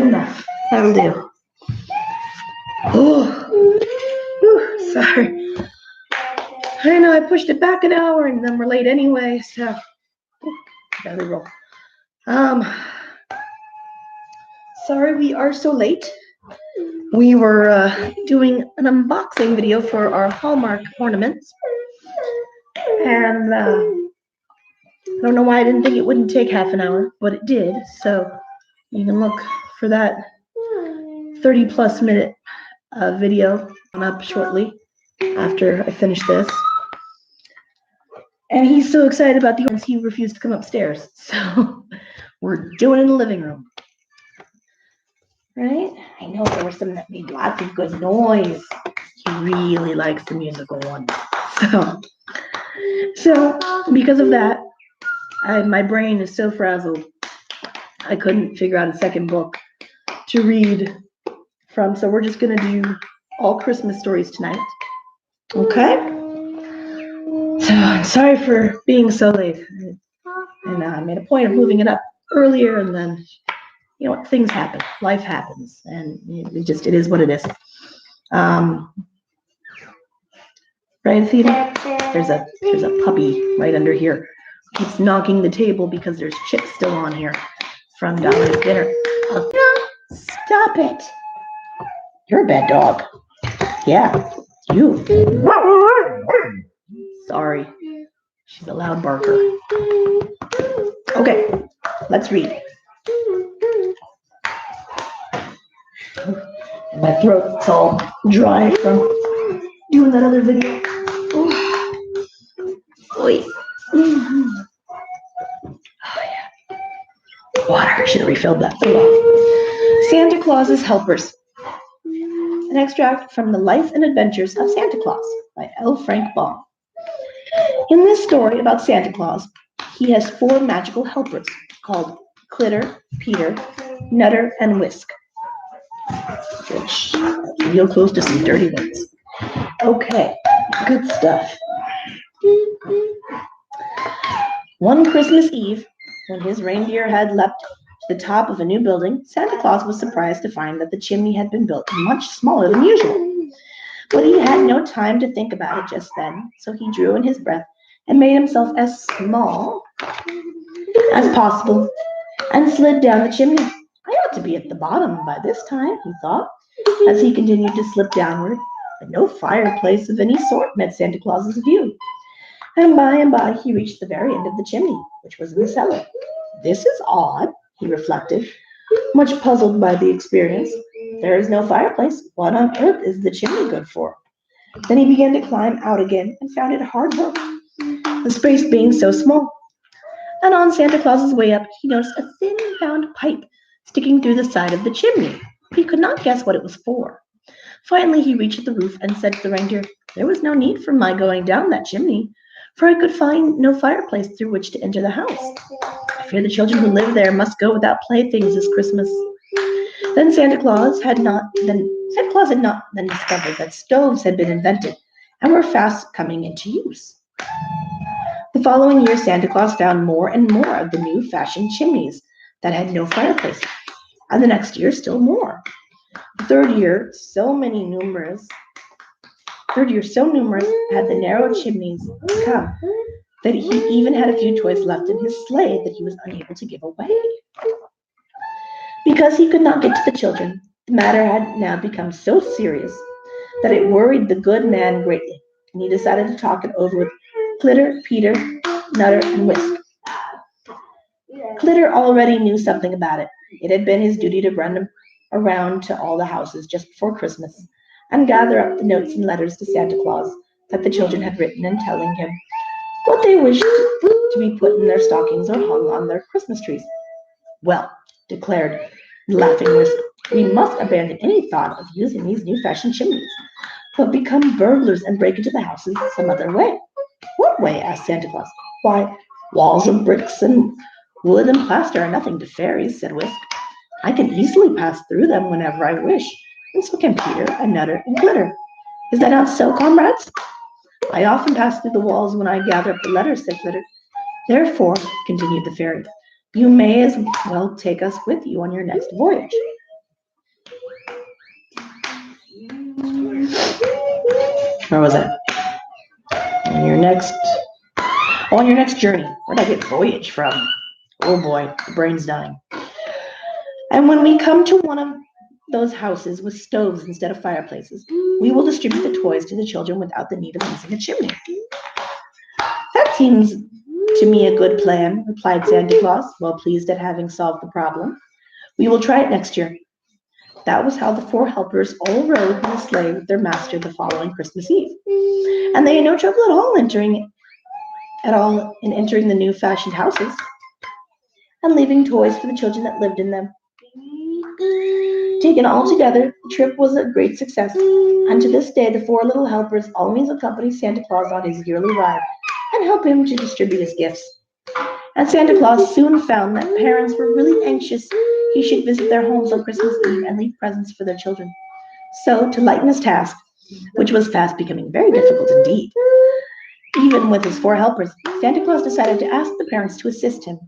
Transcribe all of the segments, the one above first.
Good enough. That'll do. Oh, sorry. I know I pushed it back an hour and then we're late anyway, so belly roll. Sorry we are so late. We were doing an unboxing video for our Hallmark ornaments, and I don't know why I didn't think it wouldn't take half an hour, but it did. So you can look for that 30+ minute video up shortly after I finish this. And he's so excited about the ornaments, he refused to come upstairs. So we're doing it in the living room. Right? I know there were some that made lots of good noise. He really likes the musical one. So because of that, my brain is so frazzled, I couldn't figure out a second book to read from. So we're just going to do all Christmas stories tonight. Okay? So I'm sorry for being so late. And I made a point of moving it up earlier, and then you know what, things happen, life happens, and it is what it is. Right, Athena? There's a puppy right under here. Keeps knocking the table because there's chips still on here from Dolly's dinner. Stop it. You're a bad dog. Yeah, you. Sorry. She's a loud barker. Okay, let's read. And my throat's all dry from doing that other video. Oy. Oh, yeah. Water. Should have refilled that. Santa Claus's Helpers. An extract from The Life and Adventures of Santa Claus by L. Frank Baum. In this story about Santa Claus, he has 4 magical helpers called Clitter, Peter, Nutter, and Whisk. Which real close to some dirty ones. Okay, good stuff. One Christmas Eve, when his reindeer had leapt to the top of a new building, Santa Claus was surprised to find that the chimney had been built much smaller than usual. But he had no time to think about it just then, so he drew in his breath and made himself as small as possible and slid down the chimney. I ought to be at the bottom by this time, he thought, as he continued to slip downward. But no fireplace of any sort met Santa Claus's view. And by he reached the very end of the chimney, which was in the cellar. This is odd, he reflected, much puzzled by the experience. There is no fireplace. What on earth is the chimney good for? Then he began to climb out again and found it hard work, the space being so small. And on Santa Claus's way up, he noticed a thin round pipe sticking through the side of the chimney. He could not guess what it was for. Finally, he reached the roof and said to the reindeer, there was no need for my going down that chimney, for I could find no fireplace through which to enter the house. I fear the children who live there must go without playthings this Christmas. Then Santa Claus had not then discovered that stoves had been invented and were fast coming into use. The following year, Santa Claus found more and more of the new-fashioned chimneys that had no fireplace, and the next year still more. The third year, so numerous had the narrow chimneys become that he even had a few toys left in his sleigh that he was unable to give away. Because he could not get to the children, the matter had now become so serious that it worried the good man greatly, and he decided to talk it over with Clitter, Peter, Nutter, and Whisk. Clitter already knew something about it. It had been his duty to run around to all the houses just before Christmas and gather up the notes and letters to Santa Claus that the children had written, and telling him what they wished to be put in their stockings or hung on their Christmas trees. Well, declared the laughing Whisk, we must abandon any thought of using these new-fashioned chimneys, but become burglars and break into the houses some other way. What way? Asked Santa Claus. Why, walls of bricks and wood and plaster are nothing to fairies, said Whisk. I can easily pass through them whenever I wish, and so can Peter and Nutter and Clitter. Is that not so, comrades? I often pass through the walls when I gather up the letters, said Clitter. Therefore, continued the fairy, you may as well take us with you on your next voyage. Where was it? On your next journey. Where did I get voyage from? Oh boy, the brain's dying. And when we come to one of those houses with stoves instead of fireplaces, we will distribute the toys to the children without the need of using a chimney. That seems to me a good plan, replied Santa Claus, well pleased at having solved the problem. We will try it next year. That was how the four helpers all rode in the sleigh with their master the following Christmas Eve. And they had no trouble at all in entering the new-fashioned houses and leaving toys for the children that lived in them. Taken all together, the trip was a great success, and to this day the four little helpers always accompany Santa Claus on his yearly ride and help him to distribute his gifts. And Santa Claus soon found that parents were really anxious he should visit their homes on Christmas Eve and leave presents for their children. So, to lighten his task, which was fast becoming very difficult indeed, even with his four helpers, Santa Claus decided to ask the parents to assist him.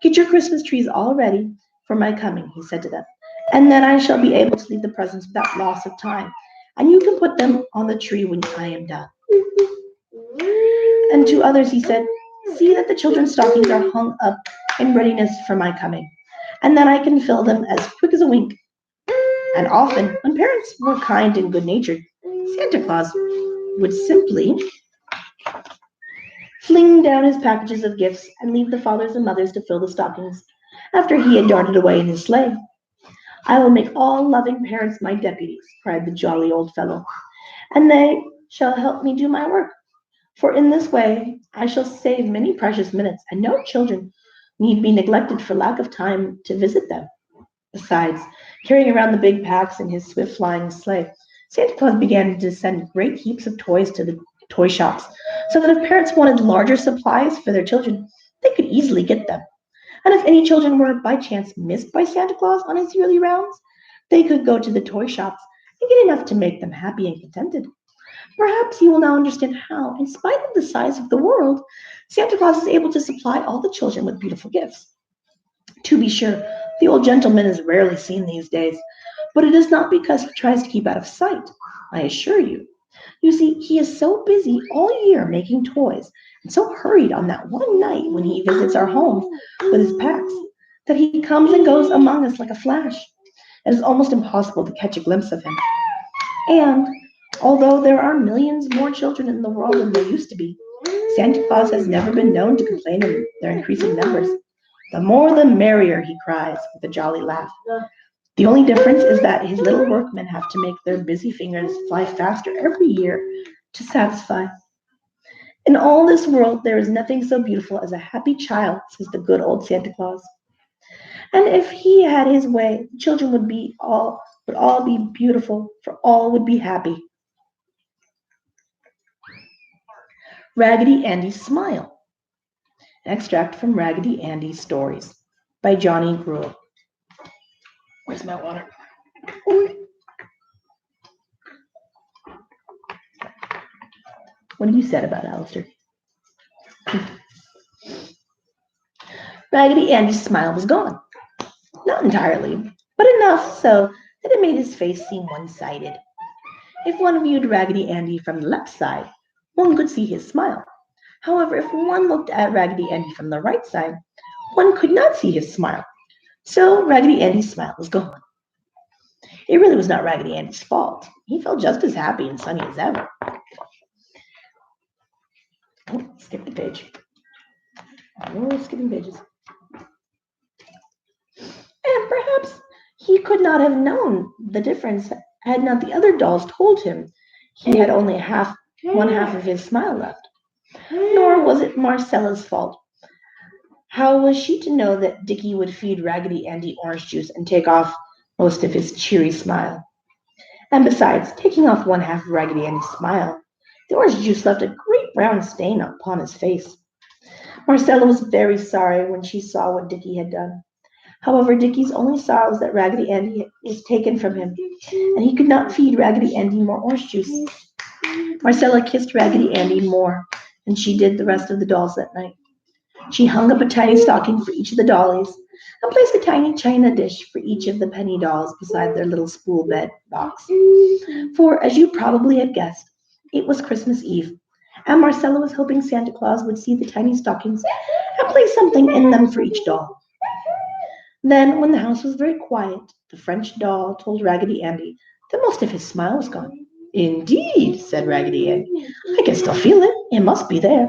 Get your Christmas trees all ready for my coming, he said to them, and then I shall be able to leave the presents without loss of time, and you can put them on the tree when I am done. And to others he said, see that the children's stockings are hung up in readiness for my coming, and then I can fill them as quick as a wink. And often, when parents were kind and good-natured, Santa Claus would simply fling down his packages of gifts and leave the fathers and mothers to fill the stockings after he had darted away in his sleigh. I will make all loving parents my deputies, cried the jolly old fellow, and they shall help me do my work. For in this way I shall save many precious minutes, and no children need be neglected for lack of time to visit them. Besides, carrying around the big packs in his swift-flying sleigh, Santa Claus began to send great heaps of toys to the toy shops, so that if parents wanted larger supplies for their children, they could easily get them. And if any children were by chance missed by Santa Claus on his yearly rounds, they could go to the toy shops and get enough to make them happy and contented. Perhaps you will now understand how, in spite of the size of the world, Santa Claus is able to supply all the children with beautiful gifts. To be sure, the old gentleman is rarely seen these days, but it is not because he tries to keep out of sight, I assure you. You see, he is so busy all year making toys, and so hurried on that one night when he visits our homes with his packs, that he comes and goes among us like a flash. It is almost impossible to catch a glimpse of him. And although there are millions more children in the world than there used to be, Santa Claus has never been known to complain of their increasing numbers. The more the merrier, he cries with a jolly laugh. The only difference is that his little workmen have to make their busy fingers fly faster every year to satisfy. In all this world, there is nothing so beautiful as a happy child, says the good old Santa Claus. And if he had his way, the children would all be beautiful, for all would be happy. Raggedy Andy's Smile. An extract from Raggedy Andy's Stories by Johnny Gruelle. Where's my water? What have you said about Alistair? Raggedy Andy's smile was gone. Not entirely, but enough so that it made his face seem one-sided. If one viewed Raggedy Andy from the left side, one could see his smile. However, if one looked at Raggedy Andy from the right side, one could not see his smile. So Raggedy Andy's smile was gone. It really was not Raggedy Andy's fault. He felt just as happy and sunny as ever. Oh, skip the page. No skipping pages. And perhaps he could not have known the difference had not the other dolls told him he had only one half of his smile left. Nor was it Marcella's fault. How was she to know that Dickie would feed Raggedy Andy orange juice and take off most of his cheery smile? And besides, taking off one half of Raggedy Andy's smile, the orange juice left a great brown stain upon his face. Marcella was very sorry when she saw what Dickie had done. However, Dickie's only sorrow was that Raggedy Andy was taken from him, and he could not feed Raggedy Andy more orange juice. Marcella kissed Raggedy Andy more than she did the rest of the dolls that night. She hung up a tiny stocking for each of the dollies and placed a tiny china dish for each of the penny dolls beside their little spool bed box. For, as you probably had guessed, It was Christmas Eve, and Marcella was hoping Santa Claus would see the tiny stockings and place something in them for each doll. Then, when the house was very quiet, the French doll told Raggedy Andy that most of his smile was gone. Indeed, said Raggedy Andy. I can still feel it. It must be there.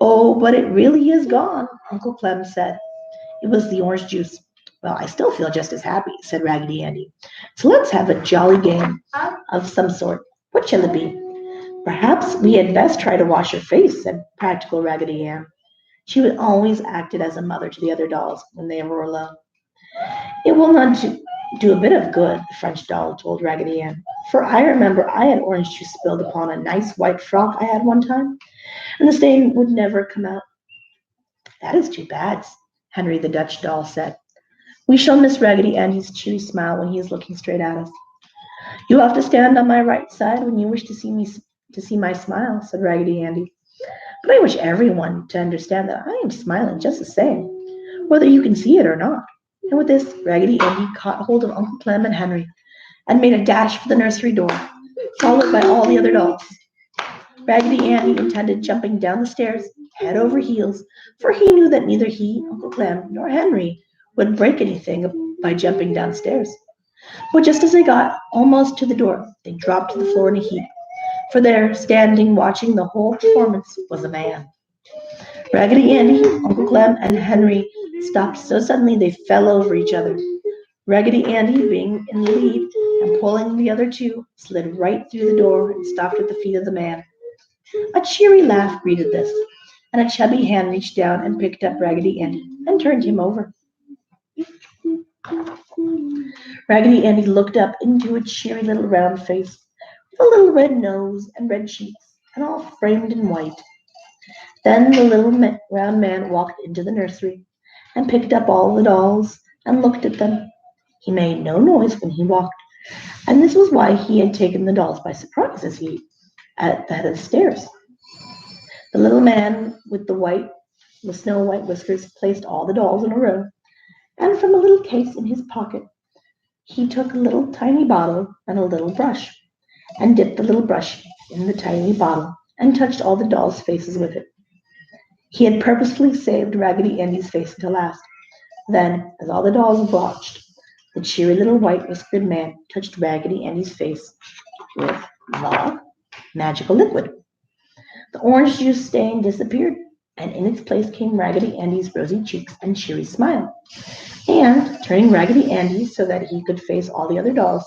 Oh, but it really is gone, Uncle Clem said. It was the orange juice. Well, I still feel just as happy, said Raggedy Andy. So let's have a jolly game of some sort. What shall it be? Perhaps we had best try to wash your face, said practical Raggedy Ann. She had always acted as a mother to the other dolls when they were alone. It will not do a bit of good, the French doll told Raggedy Ann. For I remember I had orange juice spilled upon a nice white frock I had one time, and the stain would never come out. That is too bad, Henry the Dutch doll said. We shall miss Raggedy Andy's cheery smile when he is looking straight at us. You'll have to stand on my right side when you wish to see my smile, said Raggedy Andy. But I wish everyone to understand that I am smiling just the same, whether you can see it or not. And with this, Raggedy Andy caught hold of Uncle Clem and Henry and made a dash for the nursery door, followed by all the other dolls. Raggedy Andy intended jumping down the stairs head over heels, for he knew that neither he, Uncle Clem, nor Henry would break anything by jumping downstairs. But just as they got almost to the door, they dropped to the floor in a heap, for there, standing watching the whole performance, was a man. Raggedy Andy, Uncle Clem, and Henry stopped so suddenly they fell over each other. Raggedy Andy, being in the lead and pulling the other two, slid right through the door and stopped at the feet of the man. A cheery laugh greeted this, and a chubby hand reached down and picked up Raggedy Andy and turned him over. Raggedy Andy looked up into a cheery little round face, with a little red nose and red cheeks, and all framed in white. Then the little round man walked into the nursery, and picked up all the dolls, and looked at them. He made no noise when he walked, and this was why he had taken the dolls by surprise as he at the head of the stairs. The little man with the snow white whiskers placed all the dolls in a row, and from a little case in his pocket he took a little tiny bottle and a little brush, and dipped the little brush in the tiny bottle, and touched all the dolls' faces with it. He had purposely saved Raggedy Andy's face until last. Then, as all the dolls watched, the cheery little white whiskered man touched Raggedy Andy's face with the magical liquid. The orange juice stain disappeared, and in its place came Raggedy Andy's rosy cheeks and cheery smile. And, turning Raggedy Andy so that he could face all the other dolls,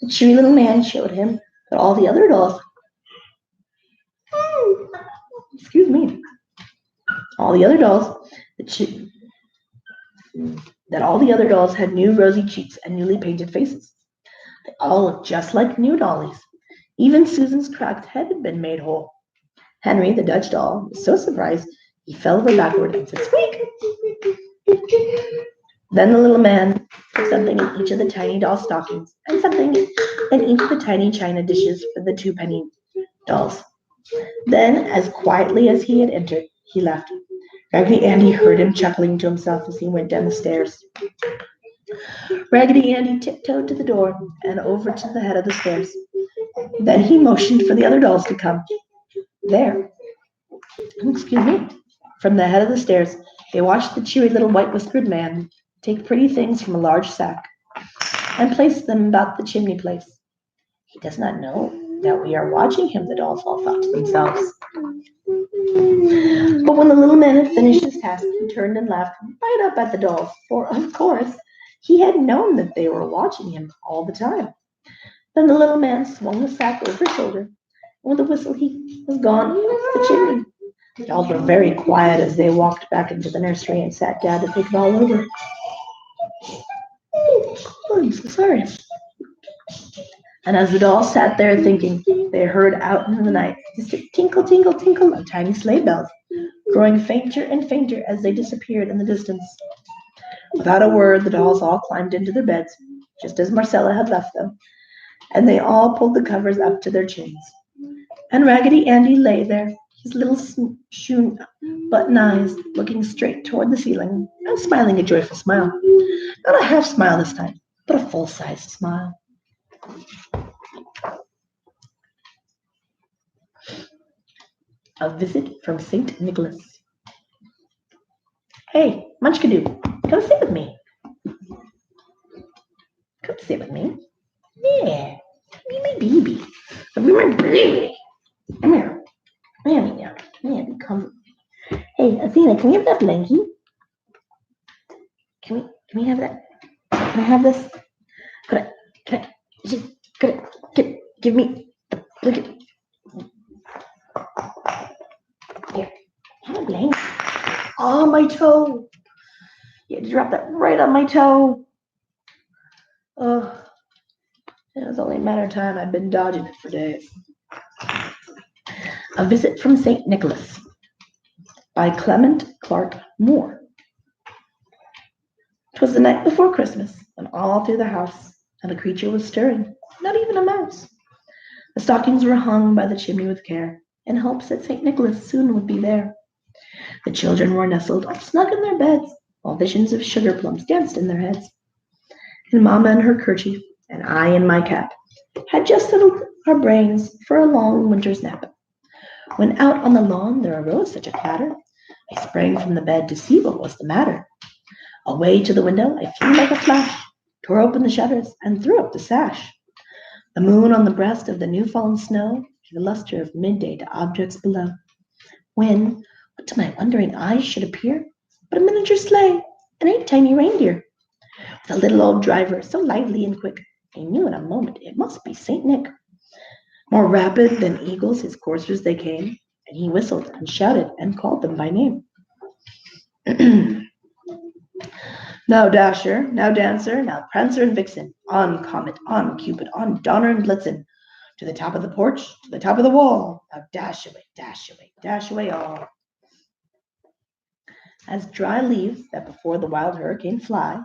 the cheery little man showed him that all the other dolls, excuse me, all the other dolls, that all the other dolls had new rosy cheeks and newly painted faces. They all looked just like new dollies. Even Susan's cracked head had been made whole. Henry, the Dutch doll, was so surprised he fell over backward and said, "Squeak!" Then the little man put something in each of the tiny doll stockings and something in each of the tiny china dishes for the two penny dolls. Then, as quietly as he had entered, he left. Raggedy Andy heard him chuckling to himself as he went down the stairs. Raggedy Andy tiptoed to the door and over to the head of the stairs. Then he motioned for the other dolls to come. There, excuse me, from the head of the stairs, they watched the cheery little white whiskered man take pretty things from a large sack and place them about the chimney place. He does not know that we are watching him, the dolls all thought to themselves. But when the little man had finished his task, he turned and laughed right up at the dolls, for, of course, he had known that they were watching him all the time. Then the little man swung the sack over his shoulder, and with a whistle he was gone up the chimney. The dolls were very quiet as they walked back into the nursery and sat down to think it all over. Oh, I'm so sorry. And as the dolls sat there thinking, they heard out in the night distant tinkle, tinkle, tinkle of tiny sleigh bells, growing fainter and fainter as they disappeared in the distance. Without a word, the dolls all climbed into their beds, just as Marcella had left them, and they all pulled the covers up to their chins. And Raggedy Andy lay there, his little shoe button eyes looking straight toward the ceiling and smiling a joyful smile. Not a half smile this time, but a full-sized smile. A visit from St. Nicholas. Hey, Munchkadoo, come sit with me. Come sit with me. Yeah, be my baby. Be my baby. Come here. Come here. Come. Hey, Athena, can you have that blankie? Can we have that? Can I have this? Give me the blanket. Here, have a blanket. Oh, my toe. You had to drop that right on my toe. Oh, it was only a matter of time. I'd been dodging it for days. A Visit from St. Nicholas by Clement Clarke Moore. 'Twas the night before Christmas, when all through the house not a creature was stirring, not even a mouse. The stockings were hung by the chimney with care, in hopes that St. Nicholas soon would be there. The children were nestled all snug in their beds, while visions of sugar plums danced in their heads. And Mamma in her kerchief, and I in my cap, had just settled our brains for a long winter's nap, when out on the lawn there arose such a clatter, I sprang from the bed to see what was the matter. Away to the window I flew like a flash, tore open the shutters, and threw up the sash. The moon on the breast of the new-fallen snow gave the luster of midday to objects below, when, what to my wondering eyes should appear but a miniature sleigh and 8 tiny reindeer, with a little old driver so lively and quick, I knew in a moment it must be St. Nick. More rapid than eagles his coursers they came, and he whistled and shouted and called them by name. Now Dasher, now Dancer, now Prancer and Vixen, on Comet, on Cupid, on Donner and Blitzen, to the top of the porch, to the top of the wall, now dash away all. As dry leaves that before the wild hurricane fly,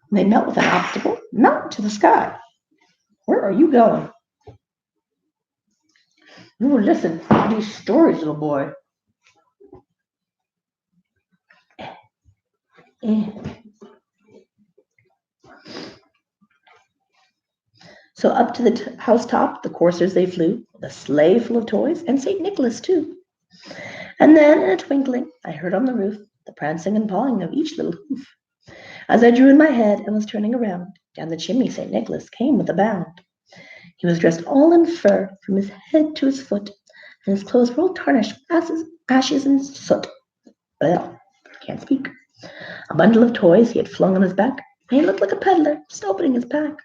when they melt with an obstacle, melt to the sky. Where are you going? You will listen to these stories, little boy. So up to the housetop the coursers they flew, with a sleigh full of toys, and St. Nicholas too. And then in a twinkling I heard on the roof the prancing and pawing of each little hoof. As I drew in my head and was turning around, down the chimney St. Nicholas came with a bound. He was dressed all in fur from his head to his foot, and his clothes were all tarnished with ashes and soot. Well, can't speak. A bundle of toys he had flung on his back, and he looked like a peddler just opening his pack.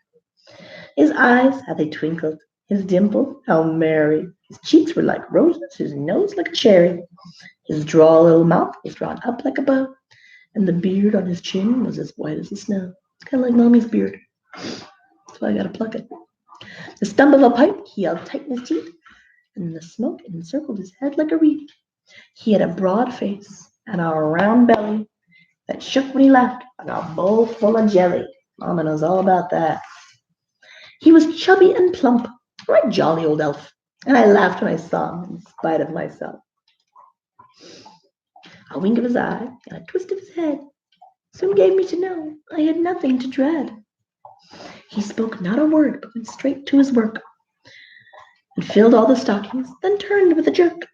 His eyes, how they twinkled, his dimple, how merry. His cheeks were like roses, his nose like a cherry. His droll little mouth was drawn up like a bow, and the beard on his chin was as white as the snow. It's kind of like Mommy's beard. That's why I gotta pluck it. The stump of a pipe he held tight in his teeth, and the smoke encircled his head like a wreath. He had a broad face and a round belly that shook when he laughed like a bowl full of jelly. Mama knows all about that. He was chubby and plump, a right jolly old elf, and I laughed when I saw him in spite of myself. A wink of his eye and a twist of his head soon gave me to know I had nothing to dread. He spoke not a word, but went straight to his work, and filled all the stockings, then turned with a jerk,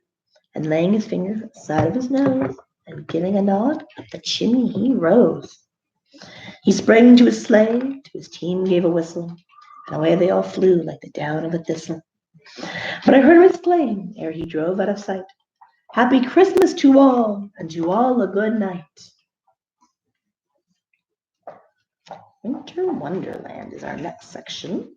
and laying his fingers at the side of his nose, and giving a nod, up the chimney he rose. He sprang to his sleigh, to his team gave a whistle, and away they all flew like the down of a thistle. But I heard him exclaim, ere he drove out of sight, "Happy Christmas to all, and to all a good night." Winter Wonderland is our next section.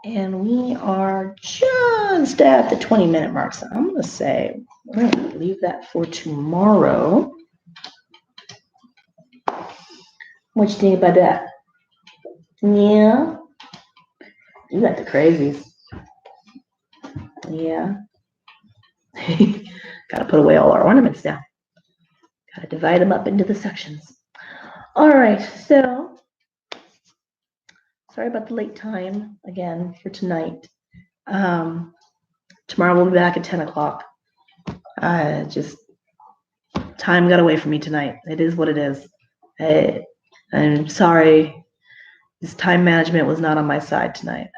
And we are just at the 20-minute mark, so I'm going to say we're going to leave that for tomorrow. What you think about that? Yeah? You got the crazies. Yeah. Got to put away all our ornaments now. Got to divide them up into the sections. All right, so sorry about the late time again for tonight. Tomorrow we'll be back at 10 o'clock. Just time got away from me tonight. It is what it is. I'm sorry This time management was not on my side tonight.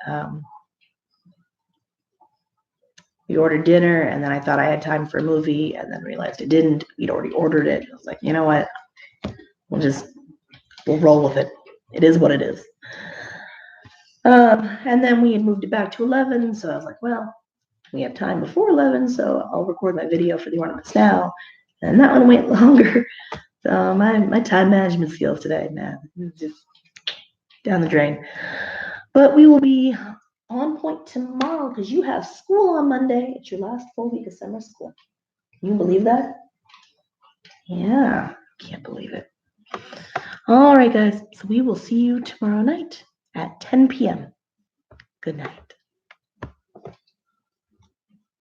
We ordered dinner, and then I thought I had time for a movie, and then realized I didn't. We'd already ordered it. I was like, you know what? We'll roll with it. It is what it is. And then we had moved it back to 11, so I was like, well, we have time before 11, so I'll record my video for the ornaments now. And that one went longer. So my time management skills today, man, just down the drain. But we will be on point tomorrow because you have school on Monday. It's your last full week of summer school. Can you believe that? Yeah, can't believe it. All right, guys. So we will see you tomorrow night at 10 p.m. Good night.